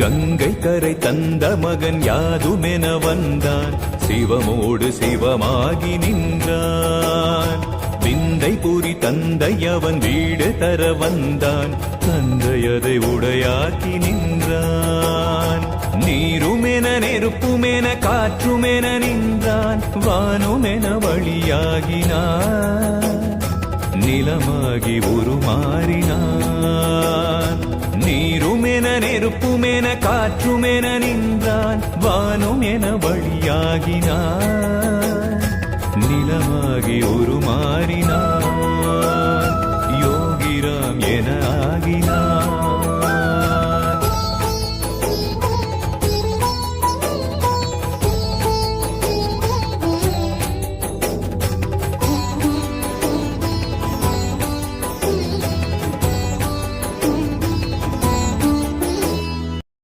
கங்கை கரை தந்த மகன் யாதுமென வந்தான், சிவமோடு சிவமாகி நின்றான். விந்தை புரி தந்தை அவன் வீடு தர வந்தான், தந்தையதை உடையாக்கி நின்றான். நீருமென நெருப்புமென காற்றுமென நின்றான், வானுமென வழியாகினான், நிலமாகி உருமாறினான். நீருமென நெருப்புமென காற்றுமென நின்றான், வானும் என வழியாகினான், நிலமாகி உருமாறினான், யோகிராம் என ஆகினான்.